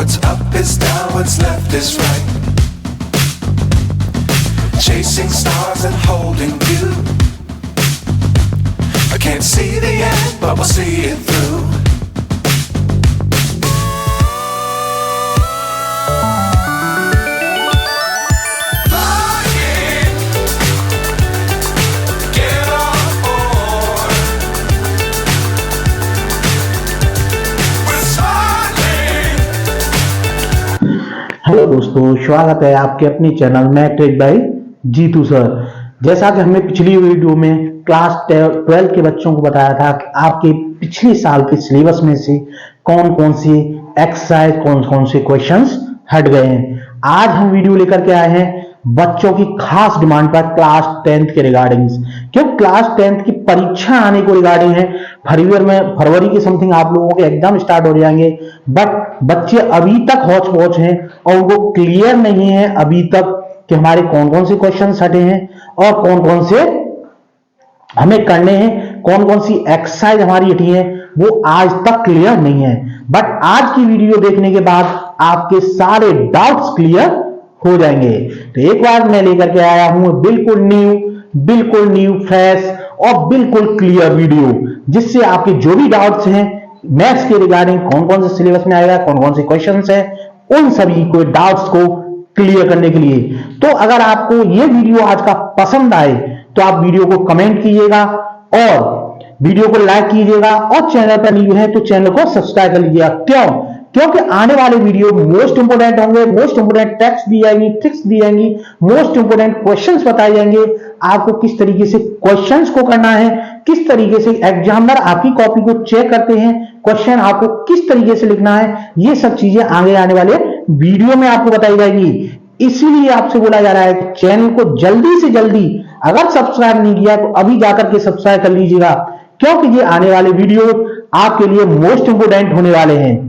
What's up is down, what's left is right. Chasing stars and holding you. I can't see the end, but we'll see it through. हेलो दोस्तों, स्वागत है आपके अपने channel matric by Jeetu sir. जैसा कि हमने पिछली वीडियो में क्लास 12 के बच्चों को बताया था कि आपके पिछले साल के सिलेबस में से कौन कौन से एक्सरसाइज, कौन कौन से क्वेश्चंस हट गए हैं। आज हम वीडियो लेकर के आए हैं बच्चों की खास डिमांड पर क्लास 10th के रिगार्डिंग, क्योंकि क्लास 10th की परीक्षा आने को रिगार्डिंग है। फरवरी के समथिंग आप लोगों के एग्जाम स्टार्ट हो जाएंगे, बट बच्चे अभी तक हौच पौच हैं और उनको क्लियर नहीं है अभी तक कि हमारे कौन कौन से क्वेश्चन हटे हैं और कौन कौन से हमें करने हैं, कौन कौन सी एक्सरसाइज हमारी हटी है, वो आज तक क्लियर नहीं है। बट आज की वीडियो देखने के बाद आपके सारे डाउट्स क्लियर हो जाएंगे। तो एक बार मैं लेकर के आया हूं बिल्कुल न्यू फ्रेश और बिल्कुल क्लियर वीडियो, जिससे आपके जो भी डाउट्स हैं मैथ्स के रिगार्डिंग, कौन कौन से सिलेबस में आएगा, कौन कौन से क्वेश्चंस हैं, उन सभी को डाउट्स को क्लियर करने के लिए। तो अगर आपको ये वीडियो आज का पसंद आए तो आप वीडियो को कमेंट कीजिएगा और वीडियो को लाइक कीजिएगा, और चैनल पर न्यू है तो चैनल को सब्सक्राइब कर लीजिएगा। क्योंकि आने वाले वीडियो मोस्ट इंपोर्टेंट होंगे, मोस्ट इंपोर्टेंट टेक्स्ट दी जाएंगी, ट्रिक्स दी जाएंगी, मोस्ट इंपोर्टेंट क्वेश्चंस बताए जाएंगे। आपको किस तरीके से क्वेश्चंस को करना है, किस तरीके से एग्जामिनर आपकी कॉपी को चेक करते हैं, क्वेश्चन आपको किस तरीके से लिखना है, ये सब चीजें आगे आने वाले वीडियो में आपको बताई जाएगी। इसीलिए आपसे बोला जा रहा है कि चैनल को जल्दी से जल्दी, अगर सब्सक्राइब नहीं किया तो अभी जाकर के सब्सक्राइब कर लीजिएगा, क्योंकि ये आने वाले वीडियो आपके लिए मोस्ट इंपोर्टेंट होने वाले हैं।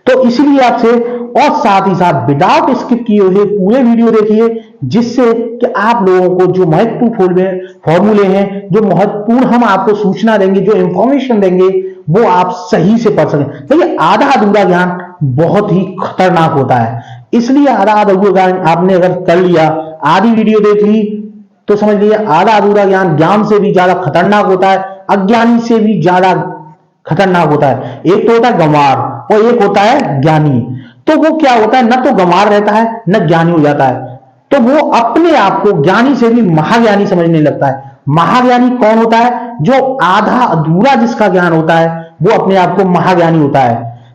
तो इसीलिए आपसे, और साथ ही साथ विदाउट स्किप किए हुए पूरे वीडियो देखिए, जिससे कि आप लोगों को जो महत्वपूर्ण फॉर्मूले हैं, जो महत्वपूर्ण हम आपको सूचना देंगे, जो इंफॉर्मेशन देंगे, वो आप सही से पढ़ सकें। देखिए, आधा अधूरा ज्ञान बहुत ही खतरनाक होता है, इसलिए आधा अधूरा ज्ञान आपने अगर कर लिया, आधी वीडियो देख ली, तो समझ लीजिए आधा अधूरा ज्ञान से भी ज्यादा खतरनाक होता है, अज्ञानी से भी ज्यादा खतरनाक होता है। एक तो होता है गंवार और एक होता है ज्ञानी। तो वो क्या होता है, न तो गंवार रहता है न ज्ञानी हो जाता है, तो वो अपने आप को ज्ञानी से भी महाज्ञानी समझने लगता है। महाज्ञानी कौन होता है? जो आधा अधूरा जिसका ज्ञान होता है वो अपने आप को महाज्ञानी होता है।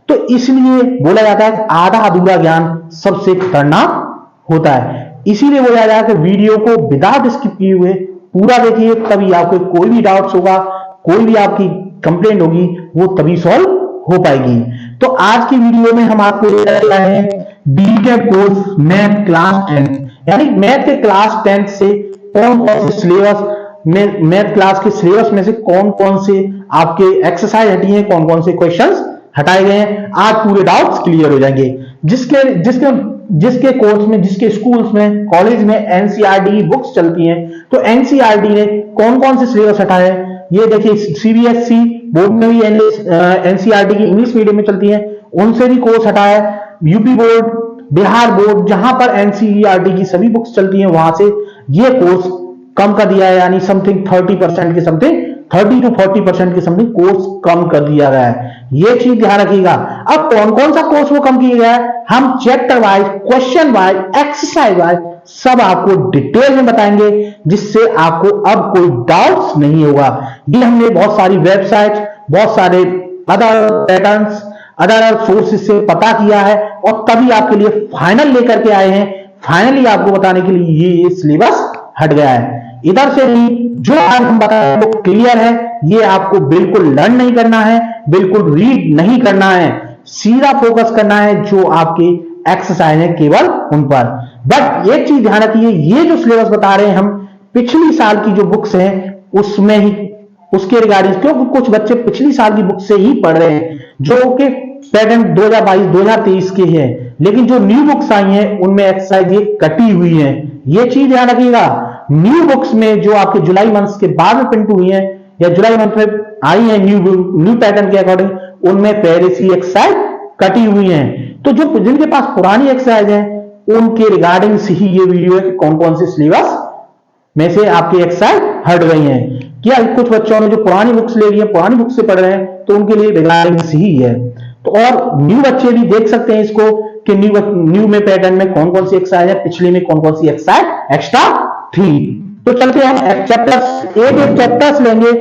तो इसलिए बोला जाता है कि आधा अधूरा ज्ञान सबसे खतरनाक होता है। इसीलिए बोला जाता है कि वीडियो को विदाउट स्किप किए हुए पूरा देखिए, तभी आपको कोई भी डाउट्स होगा, कोई भी आपकी कंप्लेंट होगी, वो तभी सॉल्व हो पाएगी। तो आज की वीडियो में हम आपको ले रहे हैं बीटेक कोर्स मैथ क्लास 10, यानी मैथ के क्लास 10 से कौन कौन से सिलेबस में, मैथ क्लास के सिलेबस में से कौन कौन से आपके एक्सरसाइज हटी हैं, कौन कौन से क्वेश्चंस हटाए गए हैं। आज पूरे डाउट्स क्लियर हो जाएंगे। जिसके कोर्स में, जिसके स्कूल्स में, कॉलेज में एनसीईआरटी बुक्स चलती हैं, तो एनसीईआरटी ने कौन कौन से सिलेबस हटाए हैं ये देखिए। सीबीएसई बोर्ड में भी एनसीईआरटी की इंग्लिश मीडियम में चलती है, उनसे भी कोर्स हटाया है। यूपी बोर्ड, बिहार बोर्ड, जहां पर एनसीईआरटी की सभी बुक्स चलती हैं, वहां से ये कोर्स कम कर दिया है, यानी समथिंग 30% के समथिंग, 30 to 40% के समथिंग कोर्स कम कर दिया गया है। ये चीज ध्यान रखिएगा। अब कौन कौन सा कोर्स वो कम किया गया है, हम chapter wise, question wise, exercise wise सब आपको डिटेल में बताएंगे, जिससे आपको अब कोई डाउट्स नहीं होगा। ये हमने बहुत सारी वेबसाइट, बहुत सारे अदर पैटर्न्स, अदर सोर्सेज से पता किया है और तभी आपके लिए फाइनल लेकर के आए हैं। फाइनली आपको बताने के लिए ये सिलेबस हट गया है। इधर से ही जो आज हम बता रहे हैं वो क्लियर है, ये आपको बिल्कुल लर्न नहीं करना है, बिल्कुल रीड नहीं करना है, सीधा फोकस करना है जो आपके एक्सरसाइज है केवल उन पर। बट एक चीज ध्यान रखिए, ये जो सिलेबस बता रहे हैं हम, पिछली साल की जो बुक्स हैं उसमें ही, उसके रिगार्डिंग, क्योंकि कुछ बच्चे पिछली साल की बुक से ही पढ़ रहे हैं, जो कि पैटर्न 2022-2023 के हैं, लेकिन जो न्यू बुक्स आई हैं उनमें एक्सरसाइज ये कटी हुई है। ये चीज ध्यान रखिएगा। न्यू बुक्स में जो आपके जुलाई मंथ के बाद में प्रिंट हुई है या जुलाई मंथ में आई है न्यू पैटर्न के अकॉर्डिंग, उनमें पहले से एक्सरसाइज कटी हुई हैं। तो जो जिनके पास पुरानी एक्सरसाइज है उनके रिगार्डिंग से ही ये वीडियो है कि कौन कौन सी सिलेबस में से आपकी एक्सरसाइज हट गई हैं। क्या कुछ बच्चों ने जो पुरानी बुक्स ले ली है, पुरानी बुक से पढ़ रहे हैं, तो उनके लिए रिगार्डिंग से ही है। तो और न्यू बच्चे भी देख सकते हैं इसको कि न्यू में पैटर्न में कौन कौन सी एक्सरसाइज है, पिछले में कौन कौन सी एक्सरसाइज एक्स्ट्रा थी। तो चलते हैं चैप्टर्स, एक चैप्टर्स लेंगे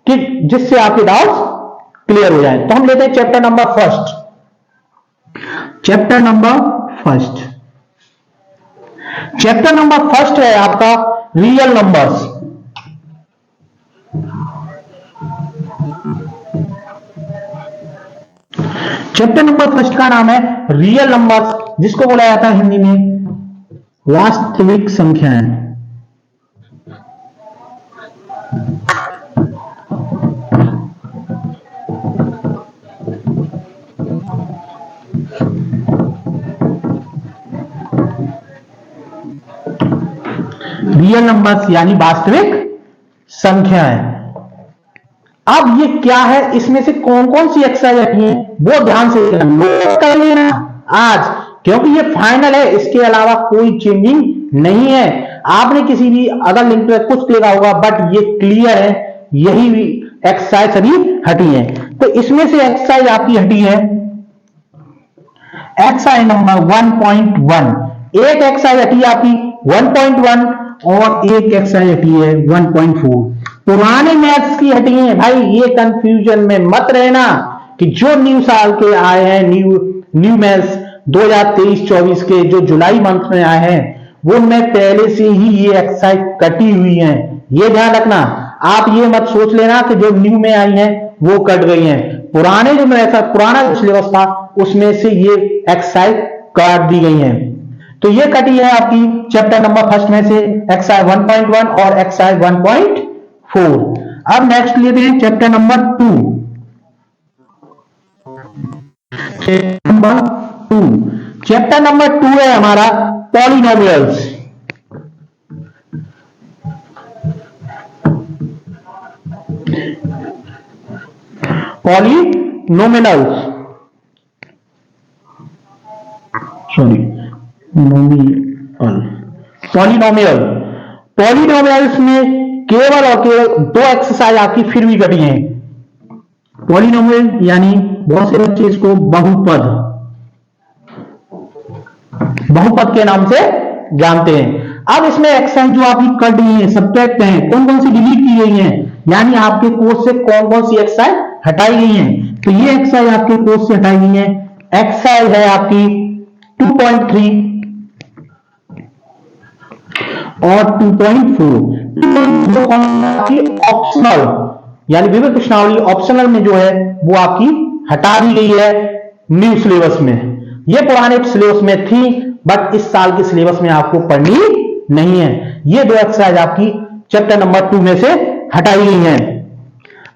कि जिससे आपके डाउट्स क्लियर हो जाए। तो हम लेते हैं chapter number first. Chapter number first, chapter number first है आपका real numbers. Chapter number first का नाम है रियल नंबर्स, जिसको बोला जाता है हिंदी में वास्तविक संख्याएं। रियल नंबर्स यानी वास्तविक संख्याएं। अब ये क्या है, इसमें से कौन कौन सी एक्सरसाइज रखी है वो ध्यान से नोट कर लेना आज, क्योंकि ये फाइनल है, इसके अलावा कोई चेंजिंग नहीं है। आपने किसी भी अदर लिंक पे कुछ देखा होगा, बट ये क्लियर है, यही एक्सरसाइज सभी हटी है। तो इसमें से एक्सरसाइज आपकी हटी है एक्सरसाइज नंबर 1.1। एक एक्सरसाइज हटी है आपकी 1.1 और एक एक्सरसाइज हटी है 1.4। पुराने मैथ्स की हटी है भाई, ये कंफ्यूजन में मत रहना कि जो न्यू साल के आए हैं, न्यू मैथ्स 2023-24 के जो जुलाई मंथ में आए हैं, वो में पहले से ही ये एक्सरसाइज कटी हुई हैं। ये ध्यान रखना, आप ये मत सोच लेना कि जो न्यू में आई हैं वो कट गई हैं। पुराने जो पुराना सिलेबस था उसमें से ये एक्सरसाइज काट दी गई हैं। तो ये कटी है आपकी चैप्टर नंबर फर्स्ट में से एक्सरसाइज 1.1 और एक्सरसाइज 1.4। अब नेक्स्ट लेते हैं चैप्टर नंबर 2। चैप्टर नंबर 2 है हमारा पॉलिनोमियल्स। पॉलिनोमियल्स, पॉलिनोमियल्स में केवल और केवल दो एक्सरसाइज आपकी फिर भी कटी हैं। पॉलिनोमियल यानी बहुत से बच्चे इसको बहुपद के नाम से जानते हैं। अब इसमें एक्सरसाइज जो आपकी कट गई है, सब्ट्रैक्ट हैं, कौन कौन सी डिलीट की गई हैं, यानी आपके कोर्स से कौन कौन सी एक्सरसाइज हटाई गई हैं। तो ये एक्सरसाइज आपके कोर्स से हटाई गई है। एक्सरसाइज है आपकी 2.3 और 2.4। ऑप्शनल यानी विविध प्रश्नावली ऑप्शनल में जो है वो आपकी हटा दी गई है न्यू सिलेबस में। ये पुराने सिलेबस में थी, बट इस साल के सिलेबस में आपको पढ़नी नहीं है। ये दो एक्सरसाइज आपकी चैप्टर नंबर 2 में से हटाई गई हैं।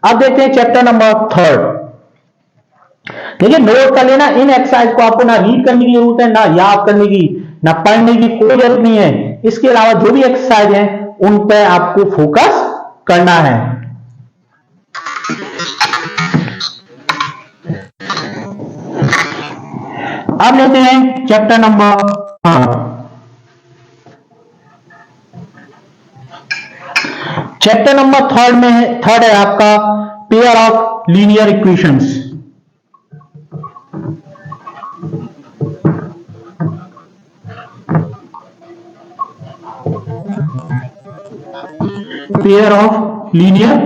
अब देखते हैं चैप्टर नंबर 3। देखिए, नोट कर लेना, इन एक्सरसाइज को आपको ना रीड करने की जरूरत है, ना याद करने की, ना पढ़ने की कोई जरूरत नहीं है। इसके अलावा जो भी एक्सरसाइज है उन पर आपको फोकस करना है। अब लेते हैं चैप्टर नंबर 3। चैप्टर नंबर 3 है आपका pair of linear equations. Pair of linear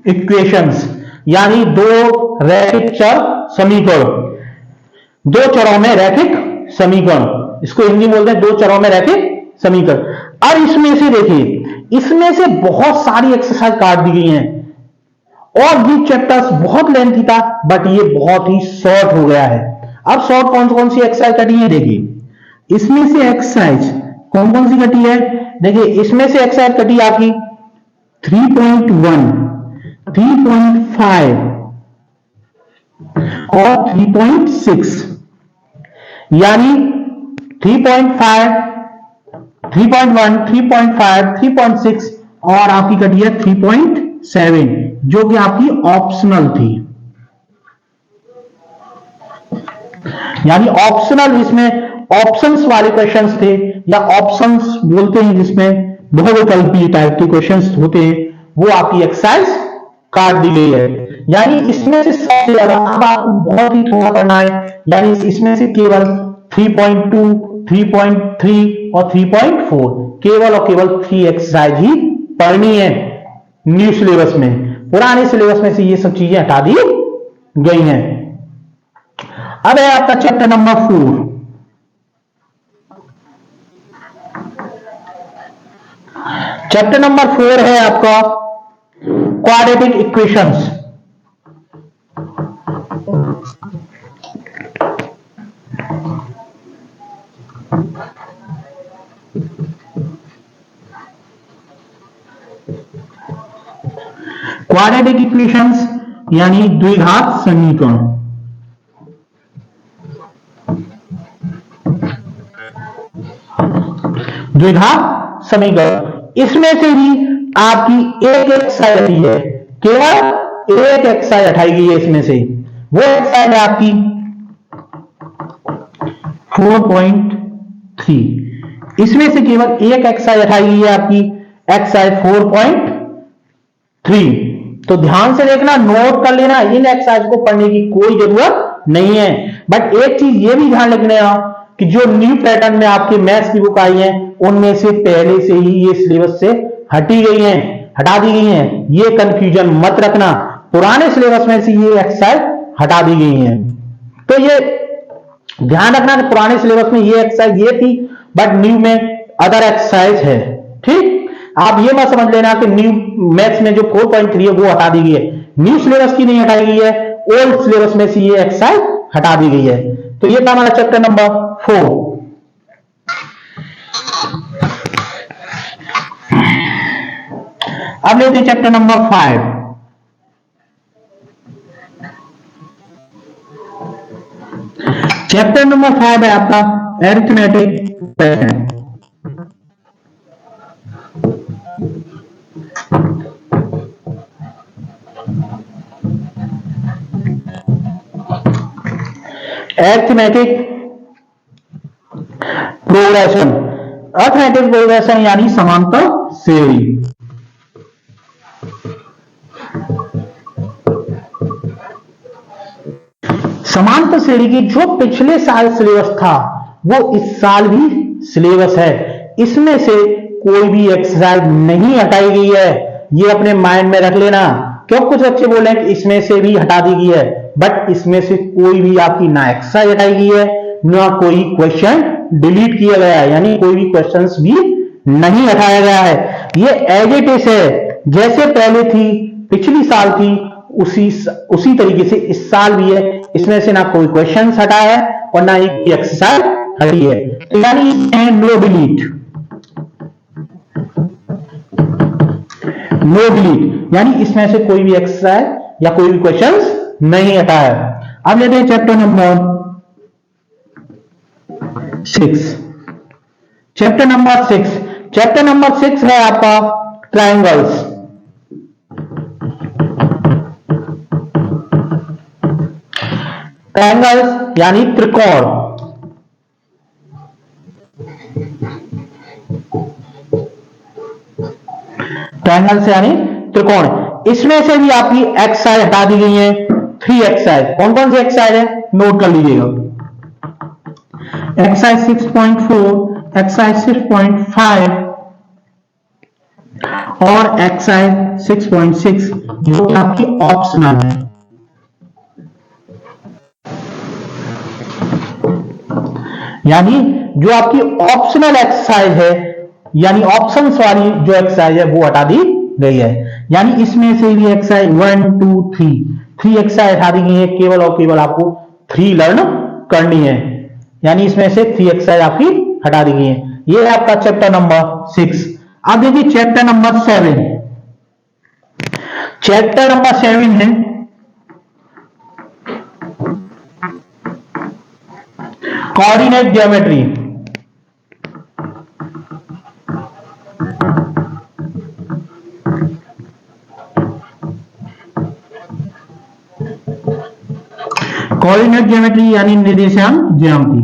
equations यानी दो रैखिक चर समीकरण, दो चरों में रैखिक समीकरण, इसको हिंदी में बोलते हैं दो चरों में रैखिक समीकरण। और इसमें से देखिए, इसमें से बहुत सारी एक्सरसाइज काट दी गई हैं और ये चैप्टर्स बहुत लेंथी था, बट ये बहुत ही शॉर्ट हो गया है। अब शॉर्ट कौन कौन सी एक्सरसाइज कटी है देखिए, इसमें से एक्सरसाइज कौन कौन सी कटी है। देखिए, इसमें से एक्सरसाइज कटी आपकी 3.1, 3.5 और 3.6, यानी 3.5, 3.1, 3.5, 3.6 और आपकी कटी है 3.7, जो कि आपकी ऑप्शनल थी। यानी ऑप्शनल, इसमें ऑप्शंस वाले क्वेश्चंस थे, या ऑप्शंस बोलते हैं जिसमें बहुविकल्पी टाइप के क्वेश्चंस होते हैं, वो आपकी एक्सरसाइज काट दी गई है। यानी इसमें से सबसे ज्यादा, अब आपको बहुत ही थोड़ा पढ़ना है, यानी इसमें से केवल 3.2, 3.3 और 3.4 केवल और केवल 3 एक्सरसाइज ही पढ़नी है न्यू सिलेबस में। पुराने सिलेबस में से ये सब चीजें हटा दी गई हैं। अब है आपका चैप्टर नंबर 4। चैप्टर नंबर 4 है आपका क्वाड्रेटिक इक्वेशंस। क्वाड्रेटिक इक्वेशंस यानी द्विघात समीकरण। द्विघात समीकरण, इसमें से भी आपकी एक एक्सरसाइज हटी है, केवल एक एक्सरसाइज हटाई गई है इसमें से। वो एक्सरसाइज है आपकी 4.3। इसमें से केवल एक एक्सरसाइज हटाई गई है आपकी एक्सरसाइज 4.3। तो ध्यान से देखना, नोट कर लेना, इन एक्सरसाइज को पढ़ने की कोई जरूरत नहीं है। बट एक चीज ये भी ध्यान रखना कि जो न्यू पैटर्न में आपके मैथ्स की बुक आई है, उनमें से पहले से ही ये सिलेबस से हटी गई हैं, हटा दी गई हैं। ये कंफ्यूजन मत रखना, पुराने सिलेबस में से ये एक्सरसाइज हटा दी गई हैं। तो ये ध्यान रखना कि पुराने सिलेबस में ये एक्सरसाइज ये थी, बट न्यू में अदर एक्सरसाइज है। ठीक, आप ये मत समझ लेना कि न्यू मैथ्स में जो 4.3 है वो हटा दी गई है। न्यू सिलेबस की नहीं हटाई गई है, ओल्ड सिलेबस में से ये एक्सरसाइज हटा दी गई है। तो ये था हमारा चैप्टर नंबर 4। अब लेते हैं चैप्टर नंबर 5। चैप्टर नंबर 5 है आपका arithmetic pattern. Arithmetic progression, arithmetic progression यानी समांतर श्रेणी। समांतर श्रेणी की जो पिछले साल सिलेबस था वो इस साल भी सिलेबस है। इसमें से कोई भी एक्सरसाइज नहीं हटाई गई है, ये अपने माइंड में रख लेना। क्यों कुछ बच्चे बोले कि इसमें से भी हटा दी गई है, बट इसमें से कोई भी आपकी ना एक्सरसाइज हटाई गई है, ना कोई क्वेश्चन डिलीट किया गया है, यानी कोई भी क्वेश्चंस भी नहीं हटाया गया है। ये एज इट इज है, जैसे पहले थी, पिछली साल थी, उसी तरीके से इस साल भी है। इसमें से ना कोई क्वेश्चन हटा है और ना ही एक्सरसाइज हटी है। तो यानी नो डिलीट, नो डिलीट, यानी इसमें से कोई भी एक्सरसाइज या कोई भी क्वेश्चंस नहीं हटा है। अब लेते हैं chapter number 6। Chapter number 6, chapter number 6 है आपका ट्रायंगल्स। ट्रायंगल्स यानी त्रिकोण। ट्रायंगल्स यानी त्रिकोण, इसमें से भी आपकी एक्सरसाइज हटा दी गई है। 3 एक्सरसाइज, कौन कौन सी एक्सरसाइज है नोट कर लीजिएगा। एक्सरसाइज 6.4, एक्सरसाइज 6.5 और एक्सरसाइज 6.6 जो आपकी ऑप्शनल है। यानी जो आपकी ऑप्शनल एक्सरसाइज है, यानी ऑप्शंस वाली जो एक्सरसाइज है वो हटा दी गई है। यानी इसमें से भी एक्सरसाइज 1, 2, 3 एक्सरसाइज हटा दी गई है। केवल और केवल आपको 3 लर्न करनी है, यानी इसमें से 3 एक्सरसाइज आपकी हटा दी गई है। ये है आपका चैप्टर नंबर 6। अब देखिए चैप्टर नंबर 7। चैप्टर नंबर 7 है कोऑर्डिनेट ज्योमेट्री। कोऑर्डिनेट ज्योमेट्री यानी निर्देशांक ज्यामिति।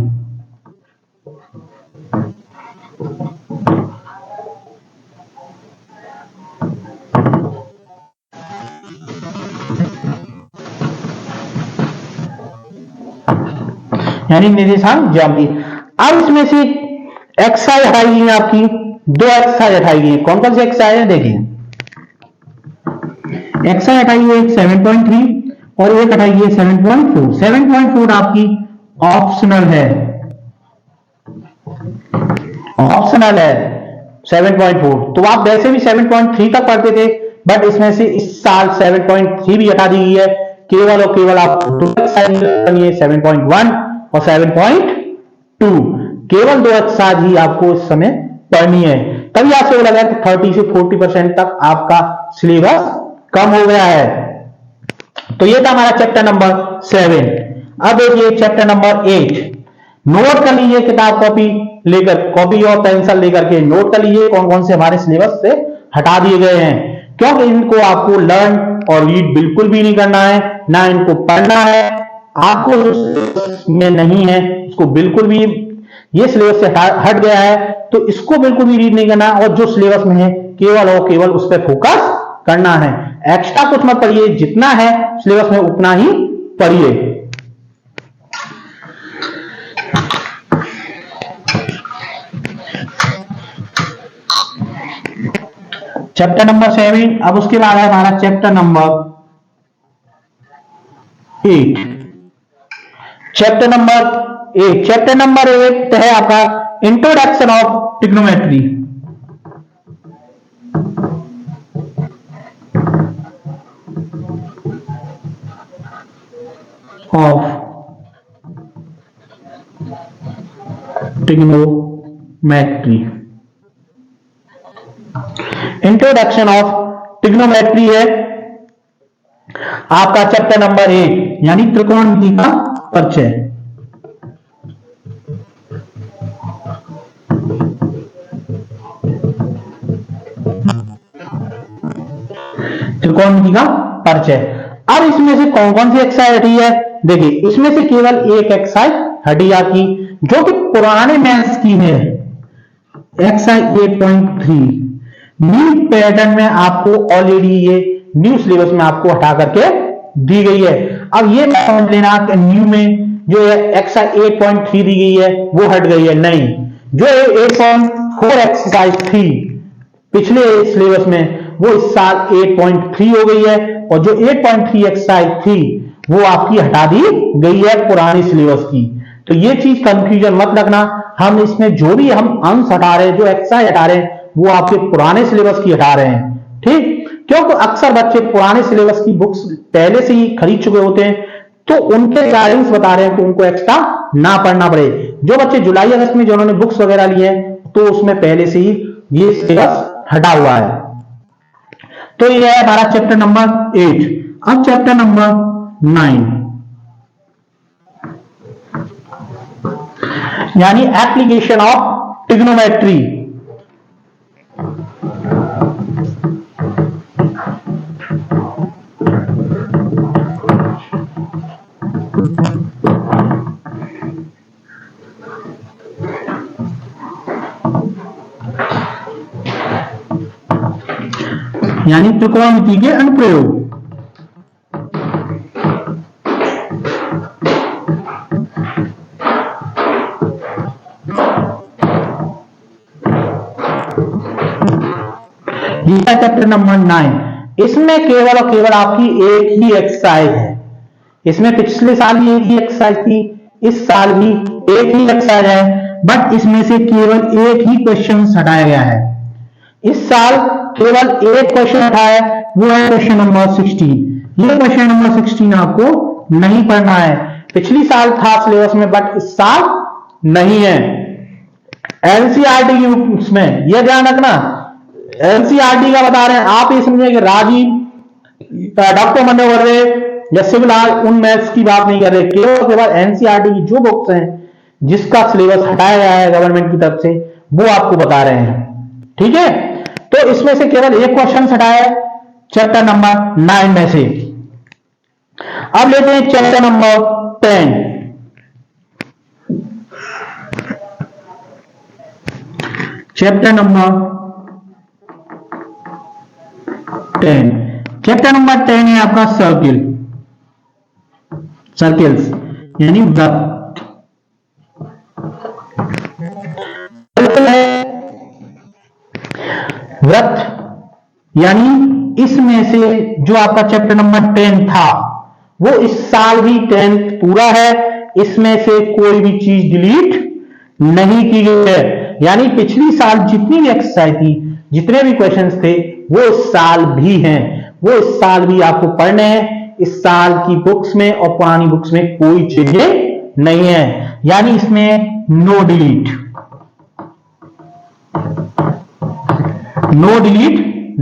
यानी निर्देशांक ज्यामिति। अब इसमें से एक्सरसाइज हटाई गई है आपकी, दो एक्सरसाइज हटाई गई है। कौन कौन सी एक्सरसाइज है देखिए। एक्सरसाइज हटाई है 7.3 और एक हटाई है 7.4। 7.4 आपकी ऑप्शनल है, ऑप्शनल है 7.4। तो आप वैसे भी 7.3 तक पढ़ते थे, बट इसमें से इस साल 7.3 भी हटा दी गई है। केवल और केवल आपको दो एक्सरसाइज करनी है, 7.1 और 7.2। केवल दो एक्सरसाइज ही आपको इस समय पढ़नी है। तभी आपसे लगा कि 30 से 40% तक आपका सिलेबस कम हो गया है। तो ये था हमारा चैप्टर नंबर 7। अब देखिए चैप्टर नंबर 8। नोट कर लीजिए, किताब कॉपी लेकर, कॉपी और पेंसिल लेकर के नोट कर लीजिए कौन कौन से हमारे सिलेबस से हटा दिए गए हैं, क्योंकि इनको आपको लर्न और रीड बिल्कुल भी नहीं करना है, ना इनको पढ़ना है। आपको में नहीं है इसको बिल्कुल भी, ये सिलेबस से हट गया है, तो इसको बिल्कुल भी रीड नहीं करना, और जो सिलेबस में है केवल और केवल उस पर फोकस करना है। एक्स्ट्रा कुछ मत पढ़िए, जितना है सिलेबस में उतना ही पढ़िए। Chapter number 7। अब उसके बाद है हमारा चैप्टर नंबर 8। चैप्टर नंबर 8 है आपका introduction of trigonometry. Of trigonometry, introduction of trigonometry है आपका चैप्टर नंबर 8, यानी त्रिकोणमिति का परिचय। त्रिकोणमिति का परिचय। अब इसमें से कौन कौन सी एक्सरसाइज हटी है देखिए। इसमें से केवल एक एक्सरसाइज हटी आपकी, जो कि पुराने मैथ्स की है, एक्सरसाइज 8.3। न्यू पैटर्न में आपको ऑलरेडी ये न्यू सिलेबस में आपको हटा करके दी गई है। अब ये समझ लेना कि न्यू में जो है एक्सरसाइज 8.3 दी गई है वो हट गई है, नहीं। जो 8.4 एक्सरसाइज थी पिछले सिलेबस में, वो इस साल 8.3 हो गई है, और जो 8.3 एक्सरसाइज थी वो आपकी हटा दी गई है पुरानी सिलेबस की। तो ये चीज कंफ्यूजन मत रखना, हम इसमें जो भी हम अंश हटा रहे हैं, जो एक्सरसाइज हटा रहे हैं, वो आपके पुराने सिलेबस की हटा रहे हैं, ठीक। क्योंकि अक्सर बच्चे पुराने सिलेबस की बुक्स पहले से ही खरीद चुके होते हैं, तो उनके गाइडेंस बता रहे हैं कि उनको एक्स्ट्रा ना पढ़ना पड़े। जो बच्चे जुलाई अगस्त में जिन्होंने बुक्स वगैरह लिए हैं, तो उसमें पहले से ही ये सिलेबस हटा हुआ है। तो ये है हमारा चैप्टर नंबर 8। अब चैप्टर नंबर 9, यानी एप्लीकेशन ऑफ ट्रिग्नोमेट्री। यानी त्रिकोणमिति के अनुप्रयोग। Chapter number 9। इसमें केवल और केवल आपकी एक ही एक्सरसाइज है। इसमें पिछले साल भी एक ही एक्सरसाइज थी, इस साल भी एक ही एक्सरसाइज है, बट इसमें से केवल एक ही क्वेश्चन हटाया गया है। इस साल केवल एक क्वेश्चन हटाया है, वो है क्वेश्चन नंबर 16। ये क्वेश्चन नंबर 16 आपको नहीं पढ़ना है। पिछली साल था सिलेबस में, बट इस साल नहीं है। एनसीईआरटी की बुक्स में यह ध्यान रखना, एनसीईआरटी का बता रहे हैं, आप ये समझिए कि राजीव, डॉक्टर मनोहर या सिविल आर्ट, उन मैथ्स की बात नहीं कर रहे। केवल एनसीईआरटी की जो बुक्स हैं जिसका सिलेबस हटाया गया है गवर्नमेंट की तरफ से, वो आपको बता रहे हैं, ठीक है। तो इसमें से केवल एक क्वेश्चन हटाया है चैप्टर नंबर 9 में से। अब लेते हैं chapter number 10। Chapter number 10। Chapter number 10 है आपका सर्किल्स यानी वृत्त। वृत्त यानी इसमें से जो आपका चैप्टर नंबर 10 था वो इस साल भी 10th पूरा है, इसमें से कोई भी चीज डिलीट नहीं की गई है। यानी पिछली साल जितनी भी एक्सरसाइज थी, जितने भी क्वेश्चंस थे वो इस साल भी हैं, वो इस साल भी आपको पढ़ने हैं। इस साल की बुक्स में और पुरानी बुक्स में कोई चेंजेस नहीं है, यानी इसमें नो डिलीट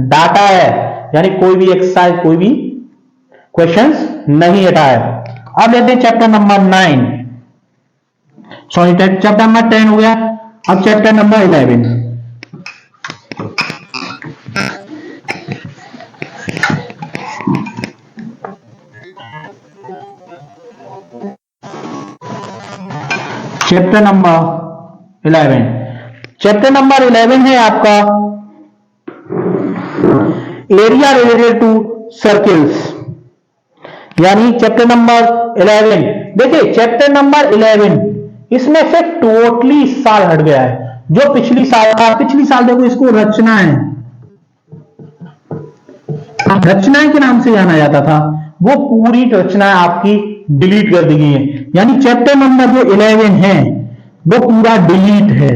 डाटा है, यानी कोई भी एक्सरसाइज कोई भी क्वेश्चंस नहीं हटा है। अब लेते हैं chapter number 9, sorry chapter number 10 हो गया। अब chapter number 11। Chapter number 11। Chapter number 11 है आपका एरिया रिलेटेड टू सर्किल्स, यानी चैप्टर नंबर 11। देखिए चैप्टर नंबर 11 इसमें से टोटली इस साल हट गया है। जो पिछली साल था, पिछली साल देखो इसको रचनाएं के नाम से जाना जाता था, वो पूरी रचनाएं आपकी डिलीट कर दी गई है। यानी चैप्टर नंबर जो 11 है वो पूरा डिलीट है,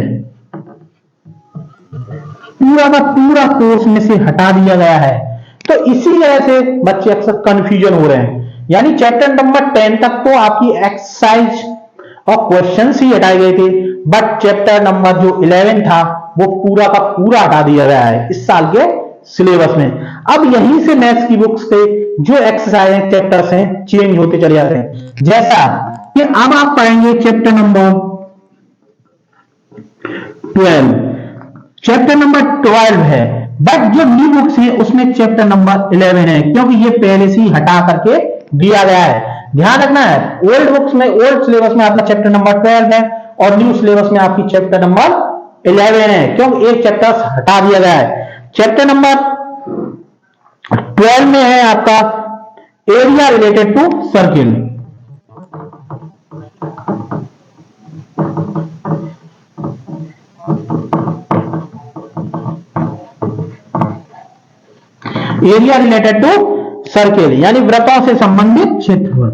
पूरा का पूरा कोर्स में से हटा दिया गया है। तो इसी वजह से बच्चे अक्सर कंफ्यूजन हो रहे हैं। यानी चैप्टर नंबर 10 तक तो आपकी एक्सरसाइज और क्वेश्चंस ही हटाए गए थे, बट चैप्टर नंबर जो 11 था वो पूरा का पूरा हटा दिया गया है इस साल के सिलेबस में। अब यहीं से मैथ्स की बुक्स के जो एक्सरसाइज चैप्टर्स हैं चेंज होते चले जाते हैं। जैसा कि अब आप पढ़ेंगे चैप्टर नंबर 12। चैप्टर नंबर 12 है, बट जो न्यू बुक्स है उसमें चैप्टर नंबर 11 है, क्योंकि ये पहले से ही हटा करके दिया गया है। ध्यान रखना है, ओल्ड बुक्स में, ओल्ड सिलेबस में आपका चैप्टर नंबर 12 है और न्यू सिलेबस में आपकी चैप्टर नंबर 11 है, क्योंकि एक चैप्टर हटा दिया गया है। चैप्टर नंबर 12 में है आपका area related to circle. Area related to circle यानी वृत्तों से संबंधित क्षेत्रफल।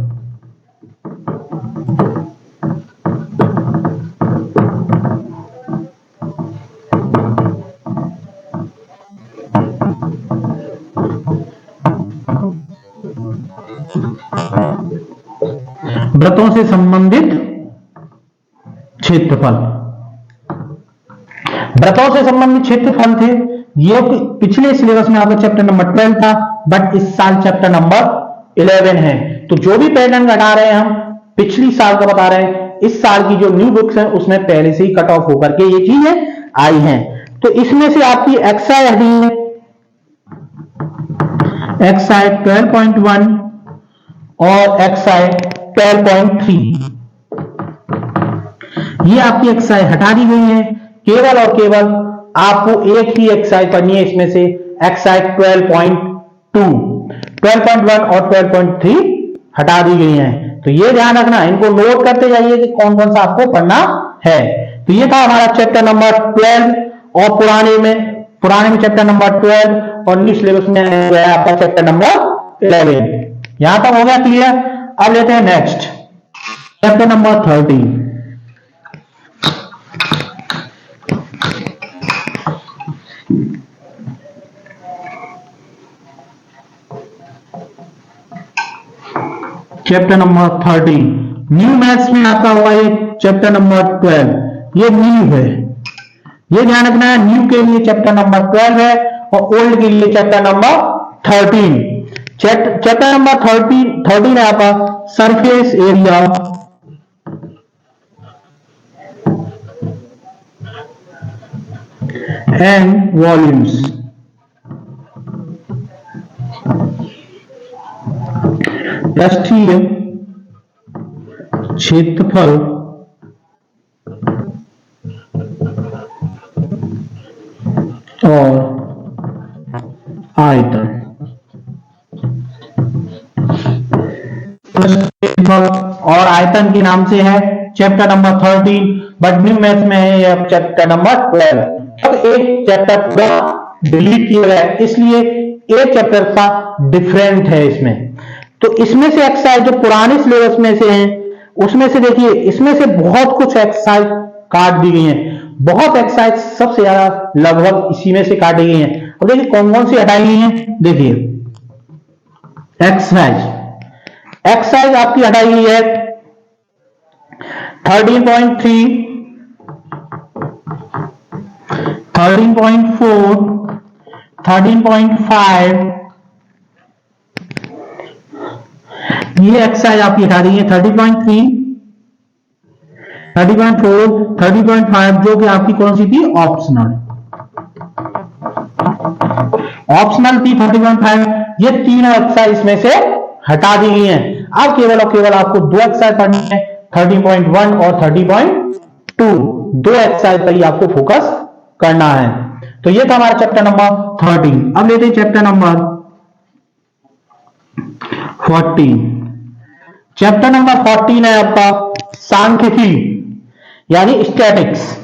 वृत्तों से संबंधित क्षेत्रफल, वृत्तों से संबंधित क्षेत्रफल थे। ये पिछले सिलेबस में आपका चैप्टर नंबर 12 था, बट इस साल चैप्टर नंबर 11 है। तो जो भी पैटर्न घटा रहे हैं हम पिछली साल का बता रहे हैं, इस साल की जो न्यू बुक्स हैं उसमें पहले से ही कट ऑफ होकर के ये चीजें आई हैं। तो इसमें से आपकी एक्सरसाइज हटी है, एक्सरसाइज 12.1 और एक्सरसाइज 12.3। ये आपकी एक्सरसाइज हटा दी गई है। केवल और केवल आपको एक ही एक्सरसाइज पढ़नी है इसमें से, एक्सरसाइज 12.2, 12.1 और 12.3 हटा दी गई हैं। तो ये ध्यान रखना, इनको नोट करते जाइए कि कौन कौन सा आपको पढ़ना है। तो ये था हमारा चैप्टर नंबर 12 और पुराने में चैप्टर नंबर 12 और न्यू सिलेबस में आपका चैप्टर नंबर 11। यहां तक हो गया क्लियर। अब लेते हैं next chapter number 13। Chapter number 13 new maths में आपका हुआ है चैप्टर नंबर 12, ये न्यू है, ये ध्यान रखना है। न्यू के लिए चैप्टर नंबर 12 है और ओल्ड के लिए चैप्टर नंबर 13। चैप्टर नंबर 13 है आपका सरफेस एरिया एंड वॉल्यूम्स। पृष्ठीय क्षेत्रफल और आयतन। और आयतन के नाम से है chapter number 13, but new math में है यह चैप्टर नंबर 12। अब एक चैप्टर पूरा डिलीट किया गया है, इसलिए एक चैप्टर का डिफरेंट है इसमें। तो इसमें से एक्सरसाइज जो पुराने सिलेबस में से हैं उसमें से देखिए, इसमें से बहुत कुछ एक्सरसाइज काट दी गई हैं। बहुत एक्सरसाइज सबसे ज्यादा लगभग इसी में से काटी गई हैं। अब देखिए कौन कौन सी हटाई गई हैं। देखिए एक्सरसाइज आपकी हटाई गई है 13.3, 13.4, 13.5, ये एक्सरसाइज आपकी हटा दी है 30.3, 30.4, 30.5 जो कि आपकी कौन सी थी, ऑप्शनल थी 30.5। ये तीन एक्सरसाइज में से हटा दी गई हैं। अब केवल और केवल आपको दो एक्सरसाइज पढ़नी है, 30.1 और 30.2। दो एक्सरसाइज पर ही आपको फोकस करना है। तो ये था हमारा चैप्टर नंबर 13। अब लेते हैं चैप्टर नंबर 14। चैप्टर नंबर 14 है आपका सांख्यिकी यानी स्टैटिक्स।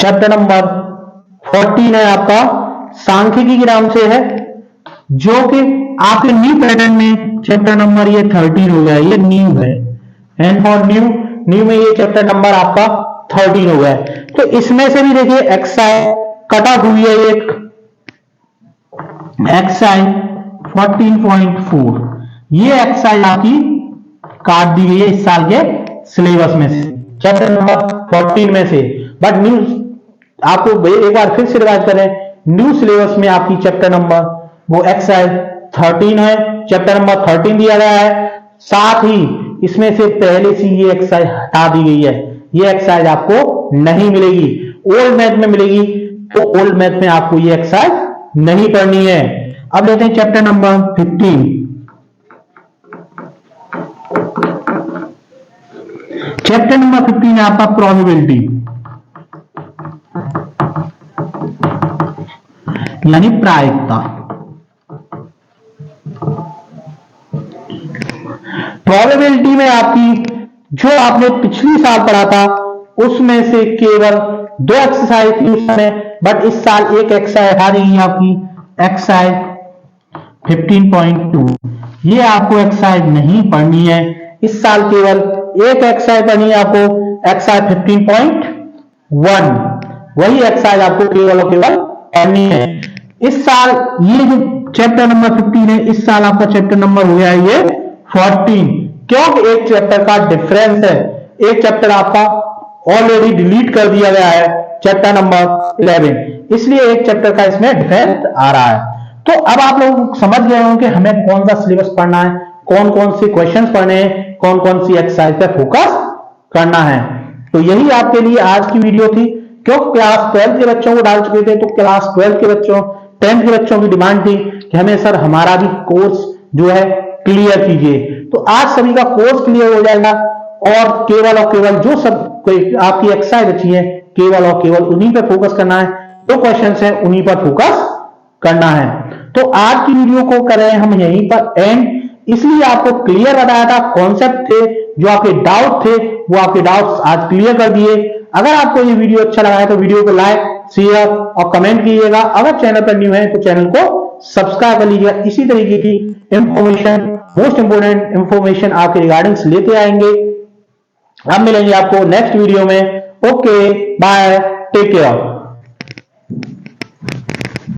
चैप्टर नंबर 14 है आपका सांख्यिकी के नाम से है, जो कि आपके न्यू पैटर्न में चैप्टर नंबर ये 13 हो गया, ये न्यू है। एंड फॉर न्यू में ये चैप्टर नंबर आपका 13 हो गया। तो इसमें से भी देखिए एक्सरसाइज कट ऑफ हुई है, एक एक्सरसाइज 14.4। ये एक्सरसाइज आपकी काट दी गई है इस साल के सिलेबस में से, चैप्टर नंबर 14 में से। बट न्यू आपको एक बार फिर से रिवाइज करें, न्यू सिलेबस में आपकी चैप्टर नंबर वो एक्सरसाइज 13 है, चैप्टर नंबर 13 दिया गया है। साथ ही इसमें से पहले से ये एक्सरसाइज हटा दी गई है, ये एक्सरसाइज आपको नहीं मिलेगी। ओल्ड मैथ में मिलेगी, तो ओल्ड मैथ में आपको ये एक्सरसाइज नहीं पढ़नी है। अब लेते हैं चैप्टर नंबर 15। चैप्टर नंबर 15 है आपका प्रोबेबिलिटी यानी प्रायिकता। प्रोबेबिलिटी में आपकी जो आपने पिछली साल पढ़ा था उसमें से केवल दो एक्सरसाइज थी उस समय, बट इस साल एक एक्सरसाइज हटा दी आपकी एक्सरसाइज 15.2। ये आपको एक्सरसाइज नहीं पढ़नी है इस साल, केवल एक एक्सरसाइज पढ़नी है आपको, एक्सरसाइज 15.1। वही एक्सरसाइज आपको केवल और केवल पढ़नी है इस साल। ये जो चैप्टर नंबर 15 है, इस साल आपका चैप्टर नंबर हो गया है ये 14, क्योंकि एक चैप्टर का डिफरेंस है। एक चैप्टर आपका ऑलरेडी डिलीट कर दिया गया है, चैप्टर नंबर 11, इसलिए एक चैप्टर का इसमें डिफरेंस आ रहा है। तो अब आप लोग समझ गए होंगे कि हमें कौन सा सिलेबस पढ़ना है, कौन कौन से क्वेश्चंस पढ़ने हैं, कौन कौन सी एक्सरसाइज पर फोकस करना है। तो यही आपके लिए आज की वीडियो थी, क्योंकि क्लास 12 के बच्चों को डाल चुके थे, तो क्लास 12 के बच्चों 10th के बच्चों की डिमांड थी कि हमें सर हमारा भी कोर्स जो है क्लियर कीजिए। तो आज सभी का कोर्स क्लियर हो जाएगा, और केवल जो सब आपकी एक्सरसाइज बची है केवल और केवल उन्हीं पर फोकस करना है, जो क्वेश्चंस है उन्हीं पर फोकस करना है। तो आज की वीडियो को करें हम यहीं पर एंड, इसलिए आपको क्लियर बताया था, कॉन्सेप्ट थे जो आपके डाउट थे वो आपके डाउट्स आज क्लियर कर दिए। अगर आपको ये वीडियो अच्छा लगा है तो वीडियो को लाइक, शेयर और कमेंट कीजिएगा। अगर चैनल पर न्यू है तो चैनल को सब्सक्राइब कर लीजिएगा। इसी तरीके की इंफॉर्मेशन, मोस्ट इंपोर्टेंट इंफॉर्मेशन आपके रिगार्डिंग लेते आएंगे। हम मिलेंगे आपको नेक्स्ट वीडियो में। Okay bye, take care.